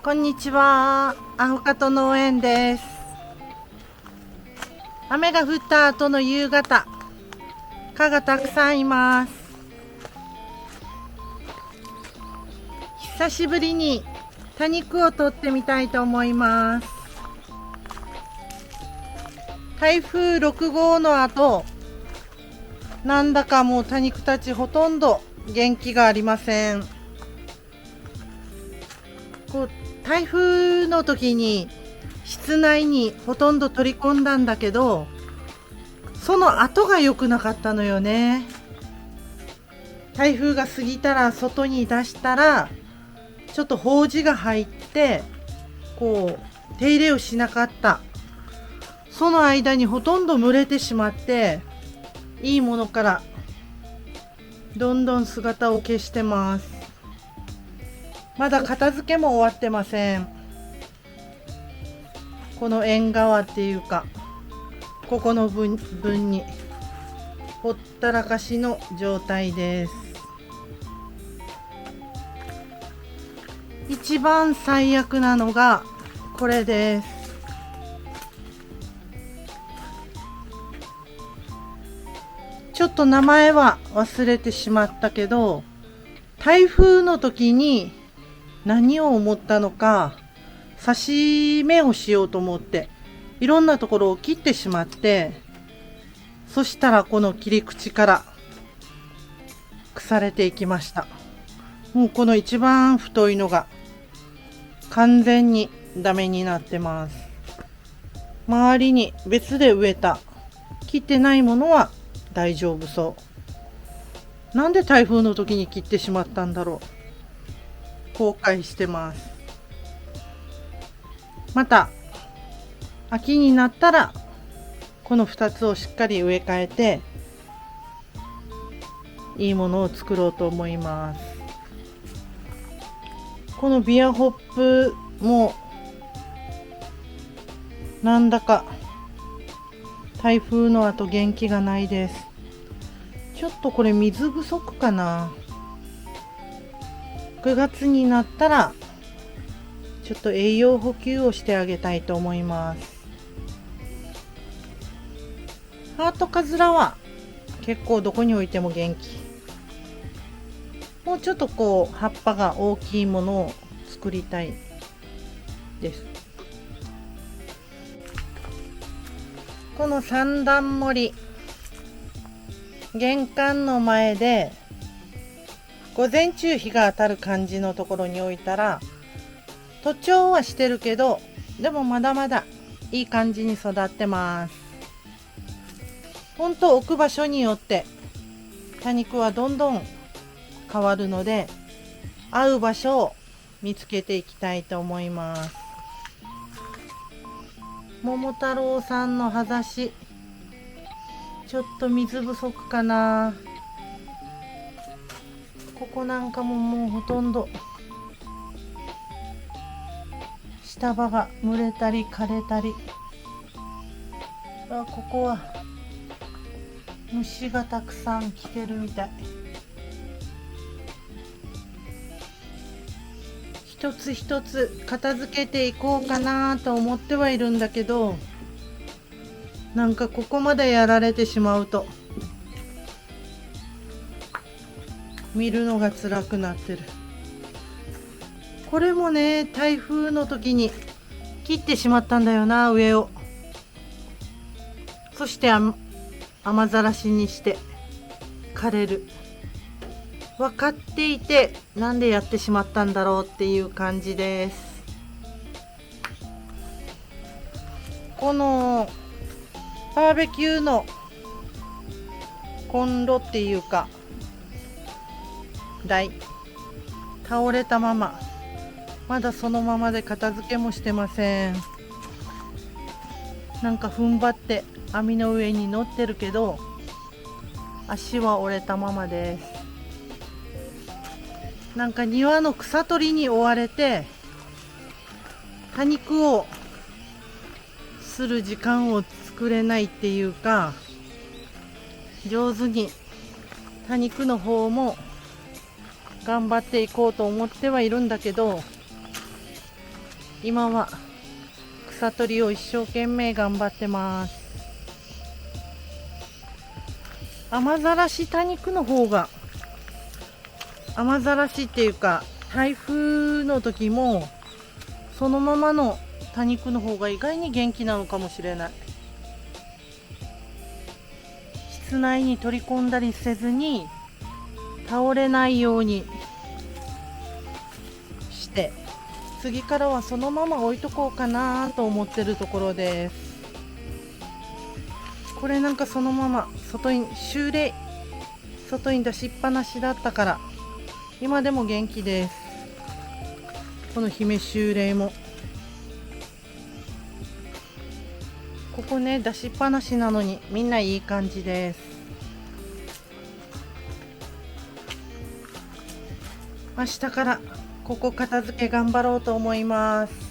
こんにちは。アホカト農園です。雨が降った後の夕方、蚊がたくさんいます。久しぶりに多肉を取ってみたいと思います。台風6号の後、なんだかもう多肉たちほとんど元気がありません。台風の時に室内にほとんど取り込んだんだけど、その後が良くなかったのよね。台風が過ぎたら外に出したらちょっと法事が入って手入れをしなかった。その間にほとんど蒸れてしまって、いいものからどんどん姿を消してます。まだ片付けも終わってません。この縁側っていうか、ここの分にほったらかしの状態です。一番最悪なのがこれです。ちょっと名前は忘れてしまったけど、台風の時に何を思ったのか、刺し目をしようと思っていろんなところを切ってしまって、そしたらこの切り口から腐れていきました。もうこの一番太いのが完全にダメになってます。周りに別で植えた切ってないものは大丈夫そう。なんで台風の時に切ってしまったんだろう。後悔してます。また秋になったらこの2つをしっかり植え替えていいものを作ろうと思います。このビアホップもなんだか台風の後元気がないです。ちょっとこれ水不足かな。9月になったらちょっと栄養補給をしてあげたいと思います。ハートカズラは結構どこに置いても元気。もうちょっと葉っぱが大きいものを作りたいです。この三段盛り、玄関の前で午前中日が当たる感じのところに置いたら、徒長はしてるけどでもまだまだいい感じに育ってます。ほんと置く場所によって多肉はどんどん変わるので、合う場所を見つけていきたいと思います。桃太郎さんの葉ざし、ちょっと水不足かな。ここなんかももうほとんど下葉が蒸れたり枯れたり。ここは虫がたくさん来てるみたい。一つ一つ片付けていこうかなと思ってはいるんだけど、なんかここまでやられてしまうと見るのが辛くなってる。これもね、台風の時に切ってしまったんだよな、上を。そして雨ざらしにして枯れる。分かっていてなんでやってしまったんだろうっていう感じです。このバーベキューのコンロっていうか台、倒れたまま、まだそのままで片付けもしてません。なんか踏ん張って網の上に乗ってるけど足は折れたままです。なんか庭の草取りに追われて多肉をする時間を作れないっていうか、上手に多肉の方も頑張っていこうと思ってはいるんだけど、今は草取りを一生懸命頑張ってます。アマザラシ多肉の方が、アマザラシっていうか台風の時もそのままの多肉の方が意外に元気なのかもしれない。室内に取り込んだりせずに倒れないようにして、次からはそのまま置いとこうかなと思ってるところです。これなんかそのまま外に出しっぱなしだったから今でも元気です。この姫秋麗もここね、出しっぱなしなのにみんないい感じです。明日からここ片付け頑張ろうと思います。